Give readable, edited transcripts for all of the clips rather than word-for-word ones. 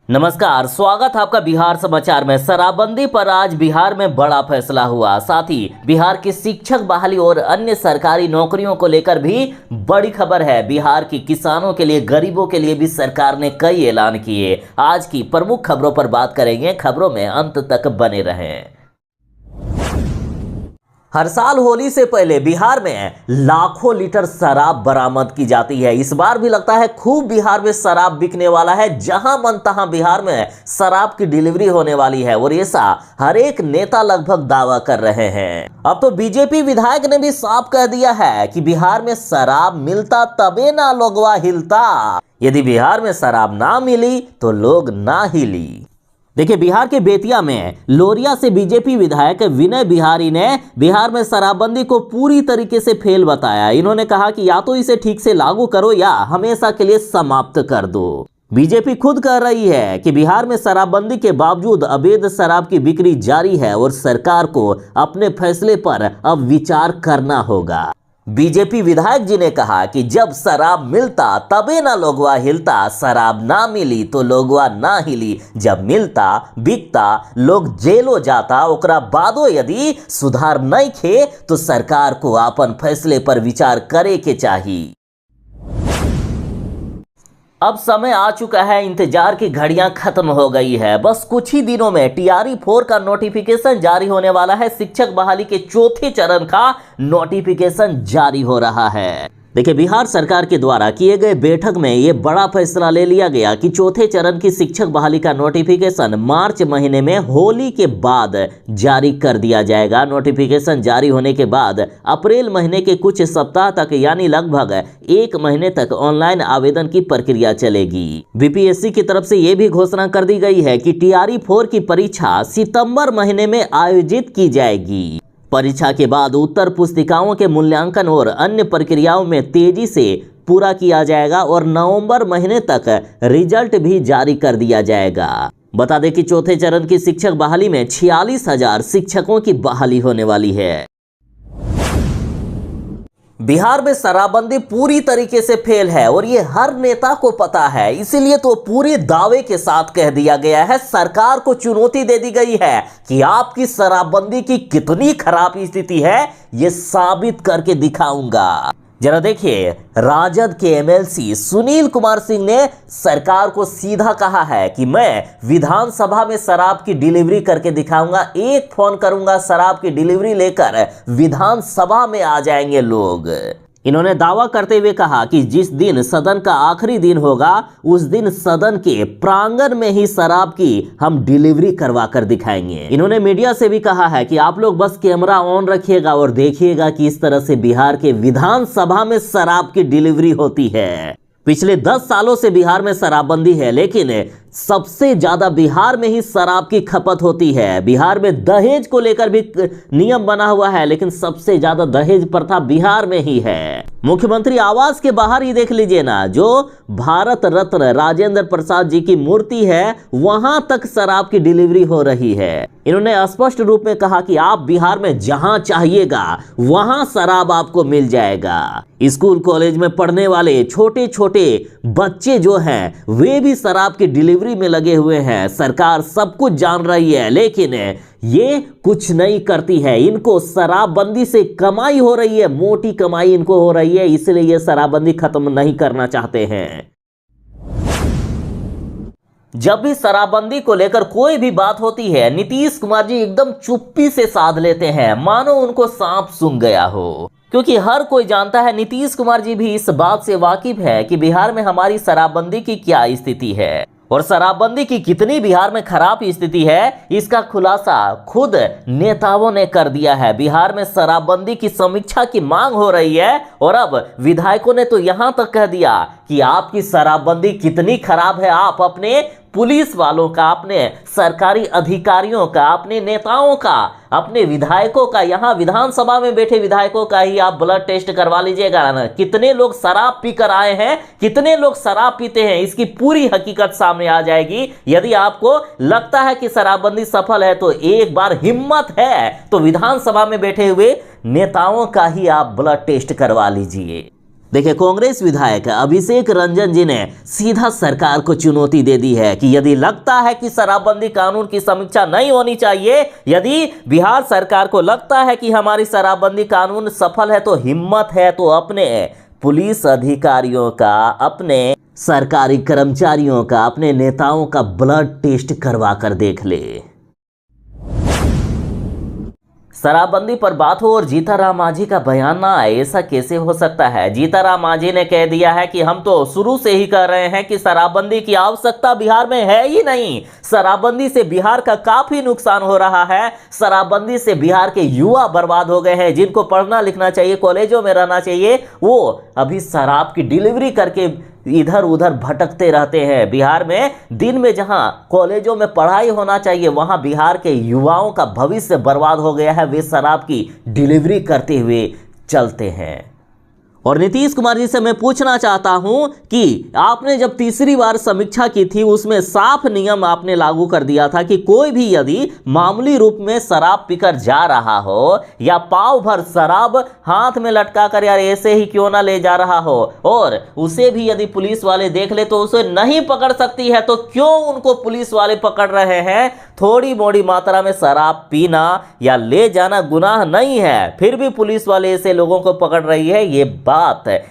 नमस्कार, स्वागत है आपका बिहार समाचार में। शराबबंदी पर आज बिहार में बड़ा फैसला हुआ। साथ ही बिहार की शिक्षक बहाली और अन्य सरकारी नौकरियों को लेकर भी बड़ी खबर है। बिहार के किसानों के लिए, गरीबों के लिए भी सरकार ने कई ऐलान किए। आज की प्रमुख खबरों पर बात करेंगे, खबरों में अंत तक बने रहें। हर साल होली से पहले बिहार में लाखों लीटर शराब बरामद की जाती है। इस बार भी लगता है खूब बिहार में शराब बिकने वाला है। जहां मन तहां बिहार में शराब की डिलीवरी होने वाली है और ऐसा हर एक नेता लगभग दावा कर रहे हैं। अब तो बीजेपी विधायक ने भी साफ कह दिया है कि बिहार में शराब मिलता तबे ना लोगवा हिलता। यदि बिहार में शराब ना मिली तो लोग ना हिली। देखिए, बिहार के बेतिया में लोरिया से बीजेपी विधायक विनय बिहारी ने बिहार में शराबबंदी को पूरी तरीके से फेल बताया। इन्होंने कहा कि या तो इसे ठीक से लागू करो या हमेशा के लिए समाप्त कर दो। बीजेपी खुद कह रही है कि बिहार में शराबबंदी के बावजूद अवैध शराब की बिक्री जारी है और सरकार को अपने फैसले पर अब विचार करना होगा। बीजेपी विधायक जी ने कहा कि जब शराब मिलता तबे ना लोगवा हिलता, शराब ना मिली तो लोगवा ना हिली। जब मिलता बिकता लोग जेलो जाता, ओकरा बादो यदि सुधार नहीं खे तो सरकार को अपन फैसले पर विचार करे के चाहिए। अब समय आ चुका है, इंतजार की घड़ियां खत्म हो गई है। बस कुछ ही दिनों में TRE 4 का नोटिफिकेशन जारी होने वाला है। शिक्षक बहाली के चौथे चरण का नोटिफिकेशन जारी हो रहा है। देखिए, बिहार सरकार के द्वारा किए गए बैठक में यह बड़ा फैसला ले लिया गया कि चौथे चरण की शिक्षक बहाली का नोटिफिकेशन मार्च महीने में होली के बाद जारी कर दिया जाएगा। नोटिफिकेशन जारी होने के बाद अप्रैल महीने के कुछ सप्ताह तक यानी लगभग 1 महीने तक ऑनलाइन आवेदन की प्रक्रिया चलेगी। BPSC की तरफ से यह भी घोषणा कर दी गई है कि TRE 4 की परीक्षा सितंबर महीने में आयोजित की जाएगी। परीक्षा के बाद उत्तर पुस्तिकाओं के मूल्यांकन और अन्य प्रक्रियाओं में तेजी से पूरा किया जाएगा और नवंबर महीने तक रिजल्ट भी जारी कर दिया जाएगा। बता दें कि चौथे चरण की शिक्षक बहाली में 46,000 शिक्षकों की बहाली होने वाली है। बिहार में शराबबंदी पूरी तरीके से फेल है और ये हर नेता को पता है। इसीलिए तो पूरे दावे के साथ कह दिया गया है, सरकार को चुनौती दे दी गई है कि आपकी शराबबंदी की कितनी खराब स्थिति है ये साबित करके दिखाऊंगा। जरा देखिए, राजद के MLC सुनील कुमार सिंह ने सरकार को सीधा कहा है कि मैं विधानसभा में शराब की डिलीवरी करके दिखाऊंगा। एक फोन करूंगा, शराब की डिलीवरी लेकर विधानसभा में आ जाएंगे लोग। इन्होंने दावा करते हुए कहा कि जिस दिन सदन का आखिरी दिन होगा उस दिन सदन के प्रांगण में ही शराब की हम डिलीवरी करवा कर दिखाएंगे। इन्होंने मीडिया से भी कहा है कि आप लोग बस कैमरा ऑन रखिएगा और देखिएगा कि इस तरह से बिहार के विधानसभा में शराब की डिलीवरी होती है। पिछले 10 सालों से बिहार में शराबबंदी है, लेकिन सबसे ज्यादा बिहार में ही शराब की खपत होती है। बिहार में दहेज को लेकर भी नियम बना हुआ है, लेकिन सबसे ज्यादा दहेज प्रथा बिहार में ही है। मुख्यमंत्री आवास के बाहर ही देख लीजिए ना, जो भारत रत्न राजेंद्र प्रसाद जी की मूर्ति है वहां तक शराब की डिलीवरी हो रही है। इन्होंने स्पष्ट रूप में कहा कि आप बिहार में जहां चाहिएगा वहां शराब आपको मिल जाएगा। स्कूल कॉलेज में पढ़ने वाले छोटे छोटे बच्चे जो हैं वे भी शराब की डिलीवरी में लगे हुए हैं। सरकार सब कुछ जान रही है, लेकिन ये कुछ नहीं करती है। इनको शराबबंदी से कमाई हो रही है, मोटी कमाई इनको हो रही है, इसलिए ये शराबबंदी खत्म नहीं करना चाहते हैं। जब भी शराबबंदी को लेकर कोई भी बात होती है, नीतीश कुमार जी एकदम चुप्पी से साध लेते हैं, मानो उनको सांप सूंघ गया हो। क्योंकि हर कोई जानता है, नीतीश कुमार जी भी इस बात से वाकिफ है कि बिहार में हमारी शराबबंदी की क्या स्थिति है और शराबबंदी की कितनी बिहार में खराब स्थिति है। इसका खुलासा खुद नेताओं ने कर दिया है। बिहार में शराबबंदी की समीक्षा की मांग हो रही है और अब विधायकों ने तो यहां तक कह दिया कि आपकी शराबबंदी कितनी खराब है, आप अपने पुलिस वालों का, अपने सरकारी अधिकारियों का, अपने नेताओं का, अपने विधायकों का, यहाँ विधानसभा में बैठे विधायकों का ही आप ब्लड टेस्ट करवा लीजिएगा ना, कितने लोग शराब पीकर आए हैं, कितने लोग शराब पीते हैं, इसकी पूरी हकीकत सामने आ जाएगी। यदि आपको लगता है कि शराबबंदी सफल है तो एक बार हिम्मत है तो विधानसभा में बैठे हुए नेताओं का ही आप ब्लड टेस्ट करवा लीजिए। देखिए, कांग्रेस विधायक अभिषेक रंजन जी ने सीधा सरकार को चुनौती दे दी है कि यदि लगता है कि शराबबंदी कानून की समीक्षा नहीं होनी चाहिए, यदि बिहार सरकार को लगता है कि हमारी शराबबंदी कानून सफल है, तो हिम्मत है तो अपने पुलिस अधिकारियों का, अपने सरकारी कर्मचारियों का, अपने नेताओं का ब्लड टेस्ट करवा कर देख ले। शराबबंदी पर बात हो और जीतनराम मांझी का बयान ना आए, ऐसा कैसे हो सकता है। जीतनराम मांझी ने कह दिया है कि हम तो शुरू से ही कह रहे हैं कि शराबबंदी की आवश्यकता बिहार में है ही नहीं। शराबबंदी से बिहार का काफी नुकसान हो रहा है। शराबबंदी से बिहार के युवा बर्बाद हो गए हैं, जिनको पढ़ना लिखना चाहिए, कॉलेजों में रहना चाहिए, वो अभी शराब की डिलीवरी करके इधर उधर भटकते रहते हैं। बिहार में दिन में जहां कॉलेजों में पढ़ाई होना चाहिए, वहां बिहार के युवाओं का भविष्य बर्बाद हो गया है। वे शराब की डिलीवरी करते हुए चलते हैं। और नीतीश कुमार जी से मैं पूछना चाहता हूं कि आपने जब तीसरी बार समीक्षा की थी, उसमें साफ नियम आपने लागू कर दिया था कि कोई भी यदि मामूली रूप में शराब पीकर जा रहा हो या पाव भर शराब हाथ में लटका कर यार ऐसे ही क्यों ना ले जा रहा हो, और उसे भी यदि पुलिस वाले देख ले तो उसे नहीं पकड़ सकती है, तो क्यों उनको पुलिस वाले पकड़ रहे हैं। थोड़ी मोड़ी मात्रा में शराब पीना या ले जाना गुनाह नहीं है, फिर भी पुलिस वाले ऐसे लोगों को पकड़ रही है। ये बात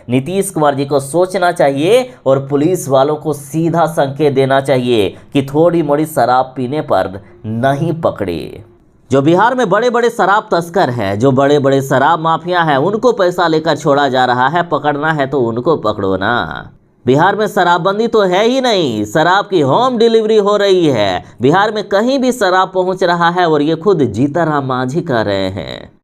नीतीश कुमार जी को सोचना चाहिए और पुलिस वालों को सीधा संकेत देना चाहिए कि थोड़ी मोड़ी शराब पीने पर नहीं पकड़े। जो बिहार में बड़े बड़े शराब तस्कर हैं, जो बड़े बड़े शराब माफिया हैं, उनको पैसा लेकर छोड़ा जा रहा है। पकड़ना है तो उनको पकड़ो ना। बिहार में शराबबंदी तो है ही नहीं, शराब की होम डिलीवरी हो रही है। बिहार में कहीं भी शराब पहुंच रहा है और ये खुद जीतनराम मांझी कह रहे हैं।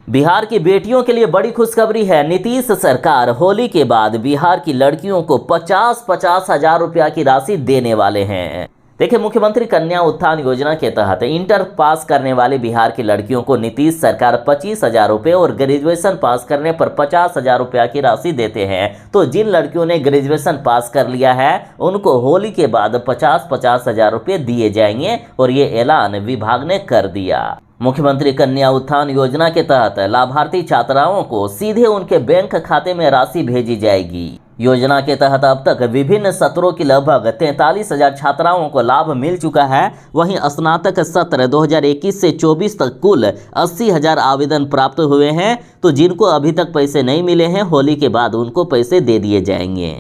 बिहार की बेटियों के लिए बड़ी खुशखबरी है। नीतीश सरकार होली के बाद बिहार की लड़कियों को 50-50 हजार रुपया की राशि देने वाले हैं। देखिए, मुख्यमंत्री कन्या उत्थान योजना के तहत इंटर पास करने वाली बिहार की लड़कियों को नीतीश सरकार 25,000 रुपये और ग्रेजुएशन पास करने पर 50,000 रुपया की राशि देते हैं। तो जिन लड़कियों ने ग्रेजुएशन पास कर लिया है, उनको होली के बाद 50-50 हजार रुपये दिए जाएंगे और ये ऐलान विभाग ने कर दिया। मुख्यमंत्री कन्या उत्थान योजना के तहत लाभार्थी छात्राओं को सीधे उनके बैंक खाते में राशि भेजी जाएगी। योजना के तहत अब तक विभिन्न सत्रों की लगभग 43,000 छात्राओं को लाभ मिल चुका है। वहीं स्नातक सत्र 2021 से 24 तक कुल 80,000 आवेदन प्राप्त हुए हैं। तो जिनको अभी तक पैसे नहीं मिले हैं, होली के बाद उनको पैसे दे दिए जाएंगे।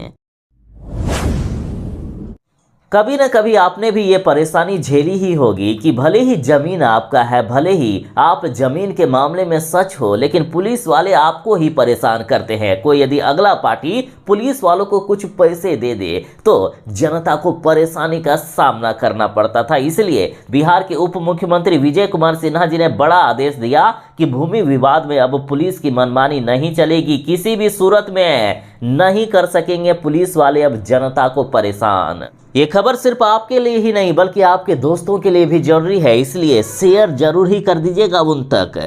कभी न कभी आपने भी ये परेशानी झेली ही होगी कि भले ही जमीन आपका है, भले ही आप जमीन के मामले में सच हो, लेकिन पुलिस वाले आपको ही परेशान करते हैं। कोई यदि अगला पार्टी पुलिस वालों को कुछ पैसे दे दे तो जनता को परेशानी का सामना करना पड़ता था। इसलिए बिहार के उप मुख्यमंत्री विजय कुमार सिन्हा जी ने बड़ा आदेश दिया कि भूमि विवाद में अब पुलिस की मनमानी नहीं चलेगी। किसी भी सूरत में नहीं कर सकेंगे पुलिस वाले अब जनता को परेशान। ये खबर सिर्फ आपके लिए ही नहीं बल्कि आपके दोस्तों के लिए भी जरूरी है, इसलिए शेयर जरूर ही कर दीजिएगा उन तक।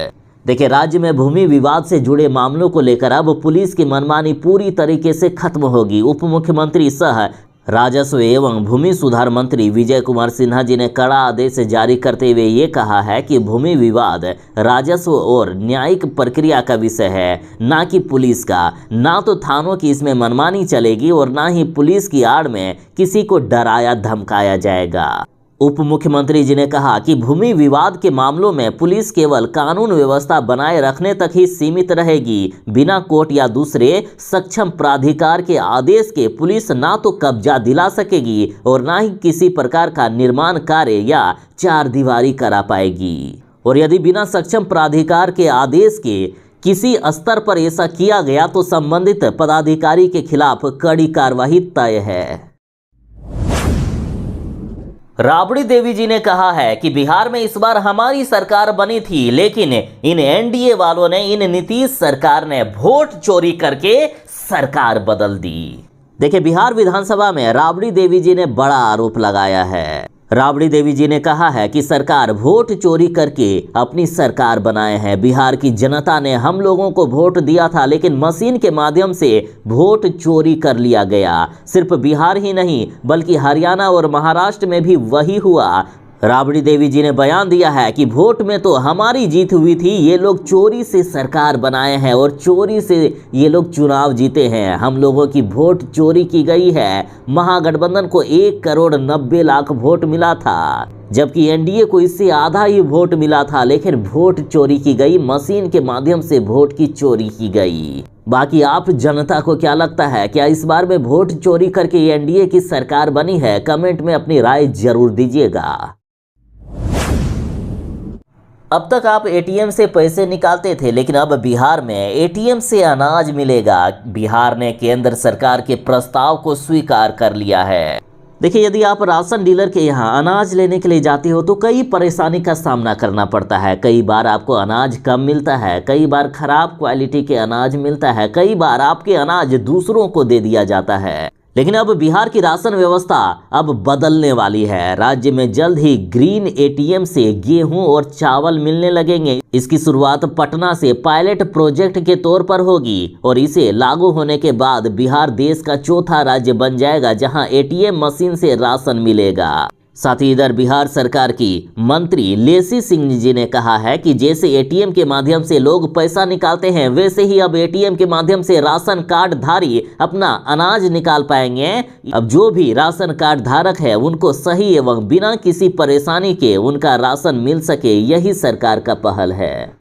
देखिए, राज्य में भूमि विवाद से जुड़े मामलों को लेकर अब पुलिस की मनमानी पूरी तरीके से खत्म होगी। उप मुख्यमंत्री सह राजस्व एवं भूमि सुधार मंत्री विजय कुमार सिन्हा जी ने कड़ा आदेश जारी करते हुए ये कहा है कि भूमि विवाद राजस्व और न्यायिक प्रक्रिया का विषय है, ना कि पुलिस का। ना तो थानों की इसमें मनमानी चलेगी और ना ही पुलिस की आड़ में किसी को डराया धमकाया जाएगा। उप मुख्यमंत्री जी ने कहा कि भूमि विवाद के मामलों में पुलिस केवल कानून व्यवस्था बनाए रखने तक ही सीमित रहेगी। बिना कोर्ट या दूसरे सक्षम प्राधिकार के आदेश के पुलिस ना तो कब्जा दिला सकेगी और ना ही किसी प्रकार का निर्माण कार्य या चार दीवारी करा पाएगी। और यदि बिना सक्षम प्राधिकार के आदेश के किसी स्तर पर ऐसा किया गया तो संबंधित पदाधिकारी के खिलाफ कड़ी कार्रवाई तय है। राबड़ी देवी जी ने कहा है कि बिहार में इस बार हमारी सरकार बनी थी, लेकिन इन एनडीए वालों ने, इन नीतीश सरकार ने वोट चोरी करके सरकार बदल दी। देखिए, बिहार विधानसभा में राबड़ी देवी जी ने बड़ा आरोप लगाया है। राबड़ी देवी जी ने कहा है कि सरकार वोट चोरी करके अपनी सरकार बनाए हैं। बिहार की जनता ने हम लोगों को वोट दिया था, लेकिन मशीन के माध्यम से वोट चोरी कर लिया गया। सिर्फ बिहार ही नहीं बल्कि हरियाणा और महाराष्ट्र में भी वही हुआ। राबड़ी देवी जी ने बयान दिया है कि वोट में तो हमारी जीत हुई थी, ये लोग चोरी से सरकार बनाए हैं और चोरी से ये लोग चुनाव जीते हैं। हम लोगों की वोट चोरी की गई है। महागठबंधन को 1,90,00,000 वोट मिला था, जबकि एनडीए को इससे आधा ही वोट मिला था, लेकिन वोट चोरी की गई, मशीन के माध्यम से वोट की चोरी की गई। बाकी आप जनता को क्या लगता है, क्या इस बार में वोट चोरी करके एनडीए की सरकार बनी है? कमेंट में अपनी राय जरूर दीजिएगा। अब तक आप एटीएम से पैसे निकालते थे, लेकिन अब बिहार में एटीएम से अनाज मिलेगा। बिहार ने केंद्र सरकार के प्रस्ताव को स्वीकार कर लिया है। देखिए, यदि आप राशन डीलर के यहाँ अनाज लेने के लिए जाते हो तो कई परेशानी का सामना करना पड़ता है। कई बार आपको अनाज कम मिलता है, कई बार खराब क्वालिटी के अनाज मिलता है, कई बार आपके अनाज दूसरों को दे दिया जाता है। लेकिन अब बिहार की राशन व्यवस्था अब बदलने वाली है। राज्य में जल्द ही ग्रीन एटीएम से गेहूं और चावल मिलने लगेंगे। इसकी शुरुआत पटना से पायलट प्रोजेक्ट के तौर पर होगी और इसे लागू होने के बाद बिहार देश का चौथा राज्य बन जाएगा जहां एटीएम मशीन से राशन मिलेगा। साथ ही इधर बिहार सरकार की मंत्री लेसी सिंह जी ने कहा है कि जैसे एटीएम के माध्यम से लोग पैसा निकालते हैं, वैसे ही अब एटीएम के माध्यम से राशन कार्ड धारी अपना अनाज निकाल पाएंगे। अब जो भी राशन कार्ड धारक है उनको सही एवं बिना किसी परेशानी के उनका राशन मिल सके, यही सरकार का पहल है।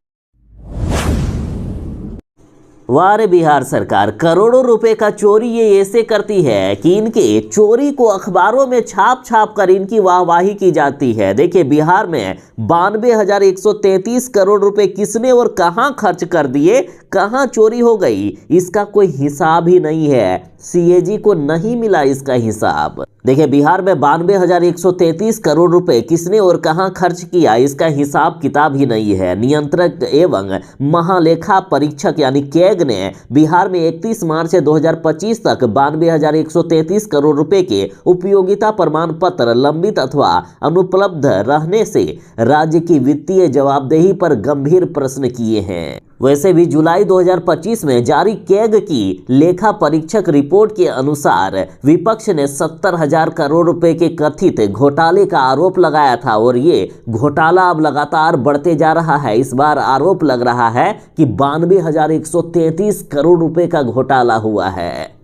वाह रे बिहार सरकार, करोड़ों रुपए का चोरी ये ऐसे करती है कि इनके चोरी को अखबारों में छाप छाप कर इनकी वाहवाही की जाती है। देखिए, बिहार में 92,133 करोड़ रुपए किसने और कहां खर्च कर दिए, कहां चोरी हो गई, इसका कोई हिसाब ही नहीं है। सीएजी को नहीं मिला इसका हिसाब। देखिए, बिहार में 92,133 करोड़ रुपए किसने और कहां खर्च किया, इसका हिसाब किताब ही नहीं है। नियंत्रक एवं महालेखा परीक्षक यानी कैग ने बिहार में 31 मार्च 2025 तक 92,133 करोड़ रुपए के उपयोगिता प्रमाण पत्र लंबित अथवा अनुपलब्ध रहने से राज्य की वित्तीय जवाबदेही पर गंभीर प्रश्न किए हैं। वैसे भी जुलाई 2025 में जारी कैग की लेखा परीक्षक रिपोर्ट के अनुसार विपक्ष ने 70,000 करोड़ रुपए के कथित घोटाले का आरोप लगाया था और ये घोटाला अब लगातार बढ़ते जा रहा है। इस बार आरोप लग रहा है कि 92,133 करोड़ रुपए का घोटाला हुआ है।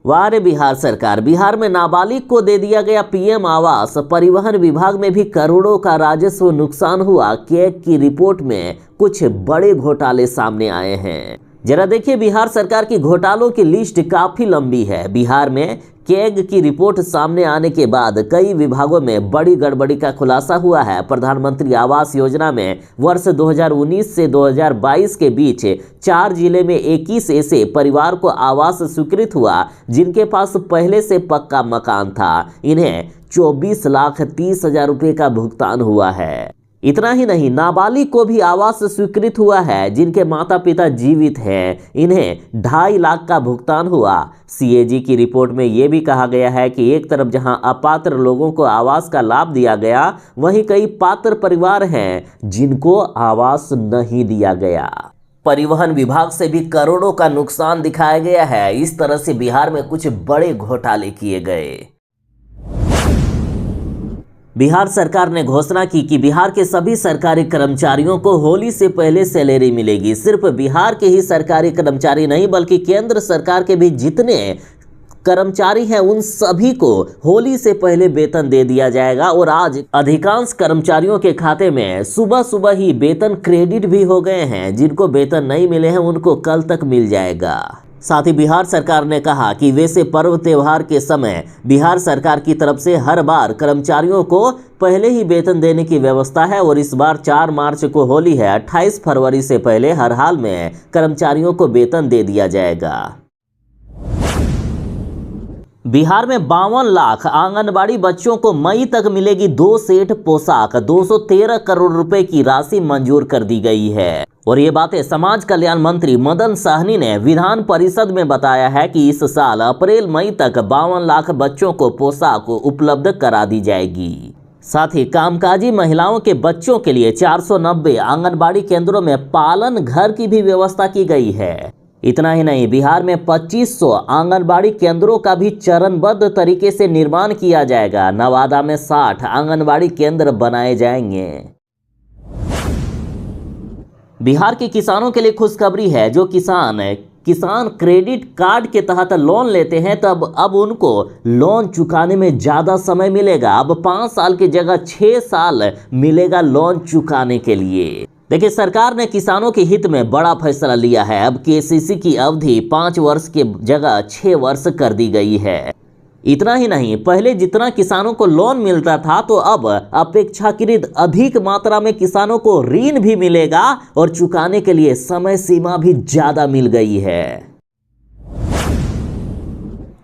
वाह रे बिहार सरकार, बिहार में नाबालिग को दे दिया गया पीएम आवास। परिवहन विभाग में भी करोड़ों का राजस्व नुकसान हुआ। कैग की रिपोर्ट में कुछ बड़े घोटाले सामने आए हैं। जरा देखिए, बिहार सरकार की घोटालों की लिस्ट काफी लंबी है। बिहार में कैग की रिपोर्ट सामने आने के बाद कई विभागों में बड़ी गड़बड़ी का खुलासा हुआ है। प्रधानमंत्री आवास योजना में वर्ष 2019 से 2022 के बीच 4 जिले में 21 ऐसे परिवार को आवास स्वीकृत हुआ जिनके पास पहले से पक्का मकान था। इन्हें 24,30,000 रुपए का भुगतान हुआ है। इतना ही नहीं, नाबालिग को भी आवास स्वीकृत हुआ है जिनके माता पिता जीवित हैं। इन्हें 2.5 लाख का भुगतान हुआ। सीएजी की रिपोर्ट में यह भी कहा गया है कि एक तरफ जहां अपात्र लोगों को आवास का लाभ दिया गया, वहीं कई पात्र परिवार हैं जिनको आवास नहीं दिया गया। परिवहन विभाग से भी करोड़ों का नुकसान दिखाया गया है। इस तरह से बिहार में कुछ बड़े घोटाले किए गए। बिहार सरकार ने घोषणा की कि बिहार के सभी सरकारी कर्मचारियों को होली से पहले सैलरी मिलेगी। सिर्फ बिहार के ही सरकारी कर्मचारी नहीं, बल्कि केंद्र सरकार के भी जितने कर्मचारी हैं उन सभी को होली से पहले वेतन दे दिया जाएगा। और आज अधिकांश कर्मचारियों के खाते में सुबह सुबह ही वेतन क्रेडिट भी हो गए हैं। जिनको वेतन नहीं मिले हैं उनको कल तक मिल जाएगा। साथ ही बिहार सरकार ने कहा कि वैसे पर्व त्योहार के समय बिहार सरकार की तरफ से हर बार कर्मचारियों को पहले ही वेतन देने की व्यवस्था है और इस बार 4 मार्च को होली है। 28 फरवरी से पहले हर हाल में कर्मचारियों को वेतन दे दिया जाएगा। बिहार में 52 लाख आंगनबाड़ी बच्चों को मई तक मिलेगी 2 सेट पोशाक। 213 करोड़ रुपए की राशि मंजूर कर दी गई है। और ये बातें समाज कल्याण मंत्री मदन साहनी ने विधान परिषद में बताया है कि इस साल अप्रैल मई तक 52 लाख बच्चों को पोशाक उपलब्ध करा दी जाएगी। साथ ही कामकाजी महिलाओं के बच्चों के लिए 490 आंगनबाड़ी केंद्रों में पालन घर की भी व्यवस्था की गई है। इतना ही नहीं, बिहार में 2500 आंगनबाड़ी केंद्रों का भी चरणबद्ध तरीके से निर्माण किया जाएगा। नवादा में 60 आंगनबाड़ी केंद्र बनाए जाएंगे। बिहार के किसानों के लिए खुशखबरी है। जो किसान क्रेडिट कार्ड के तहत लोन लेते हैं तब अब उनको लोन चुकाने में ज़्यादा समय मिलेगा। अब 5 साल की जगह 6 साल मिलेगा लोन चुकाने के लिए। देखिए, सरकार ने किसानों के हित में बड़ा फैसला लिया है। अब केसीसी की अवधि 5 वर्ष के जगह 6 वर्ष कर दी गई है। इतना ही नहीं, पहले जितना किसानों को लोन मिलता था तो अब अपेक्षाकृत अधिक मात्रा में किसानों को ऋण भी मिलेगा और चुकाने के लिए समय सीमा भी ज़्यादा मिल गई है।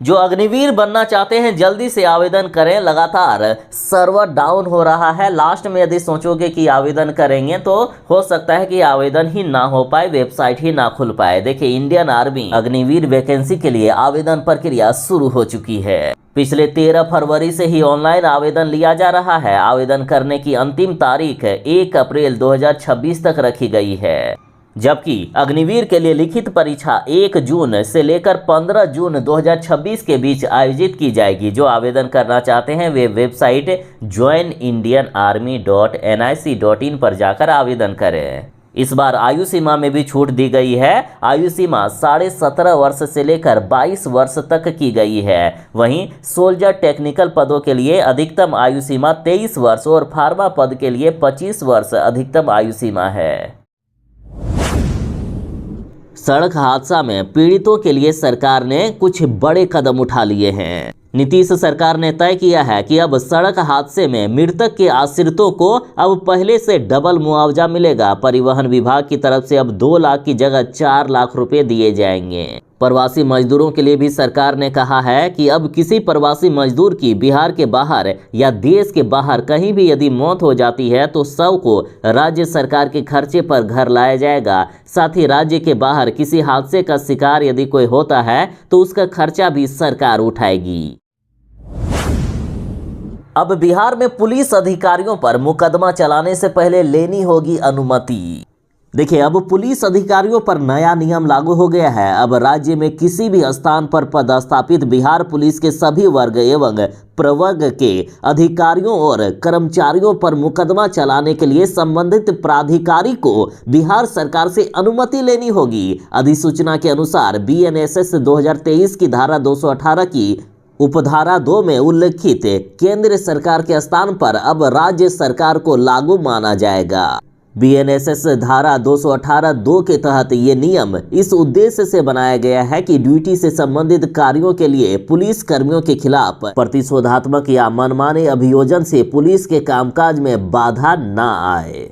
जो अग्निवीर बनना चाहते हैं जल्दी से आवेदन करें। लगातार सर्वर डाउन हो रहा है। लास्ट में यदि सोचोगे कि आवेदन करेंगे तो हो सकता है कि आवेदन ही ना हो पाए, वेबसाइट ही ना खुल पाए। देखिए, इंडियन आर्मी अग्निवीर वैकेंसी के लिए आवेदन प्रक्रिया शुरू हो चुकी है। पिछले 13 फरवरी से ही ऑनलाइन आवेदन लिया जा रहा है। आवेदन करने की अंतिम तारीख 1 अप्रैल 2026 तक रखी गई है, जबकि अग्निवीर के लिए लिखित परीक्षा 1 जून से लेकर 15 जून 2026 के बीच आयोजित की जाएगी। जो आवेदन करना चाहते हैं वे वेबसाइट joinindianarmy.nic.in पर जाकर आवेदन करें। इस बार आयु सीमा में भी छूट दी गई है। आयु सीमा 17.5 वर्ष से लेकर 22 वर्ष तक की गई है। वहीं सोल्जर टेक्निकल पदों के लिए अधिकतम आयु सीमा 23 वर्ष और फार्मा पद के लिए 25 वर्ष अधिकतम आयु सीमा है। सड़क हादसा में पीड़ितों के लिए सरकार ने कुछ बड़े कदम उठा लिए हैं। नीतीश सरकार ने तय किया है कि अब सड़क हादसे में मृतक के आश्रितों को अब पहले से डबल मुआवजा मिलेगा। परिवहन विभाग की तरफ से अब 2 लाख की जगह 4 लाख रुपए दिए जाएंगे। प्रवासी मजदूरों के लिए भी सरकार ने कहा है कि अब किसी प्रवासी मजदूर की बिहार के बाहर या देश के बाहर कहीं भी यदि मौत हो जाती है तो शव को राज्य सरकार के खर्चे पर घर लाया जाएगा। साथ ही राज्य के बाहर किसी हादसे का शिकार यदि कोई होता है तो उसका खर्चा भी सरकार उठाएगी। अब बिहार में पुलिस अधिकारियों पर मुकदमा चलाने से पहले लेनी होगी अनुमति। देखिए, अब पुलिस अधिकारियों पर नया नियम लागू हो गया है। अब राज्य में किसी भी स्थान पर पदस्थापित बिहार पुलिस के सभी वर्ग एवं प्रवर्ग के अधिकारियों और कर्मचारियों पर मुकदमा चलाने के लिए संबंधित प्राधिकारी को बिहार सरकार से अनुमति लेनी होगी। अधिसूचना के अनुसार BNSS 2023 की धारा 218 की उपधारा 2 में उल्लिखित केंद्र सरकार के स्थान पर अब राज्य सरकार को लागू माना जाएगा। BNSS धारा 218(2) के तहत ये नियम इस उद्देश्य से बनाया गया है कि ड्यूटी से संबंधित कार्यों के लिए पुलिस कर्मियों के खिलाफ प्रतिशोधात्मक या मनमाने अभियोजन से पुलिस के कामकाज में बाधा न आए।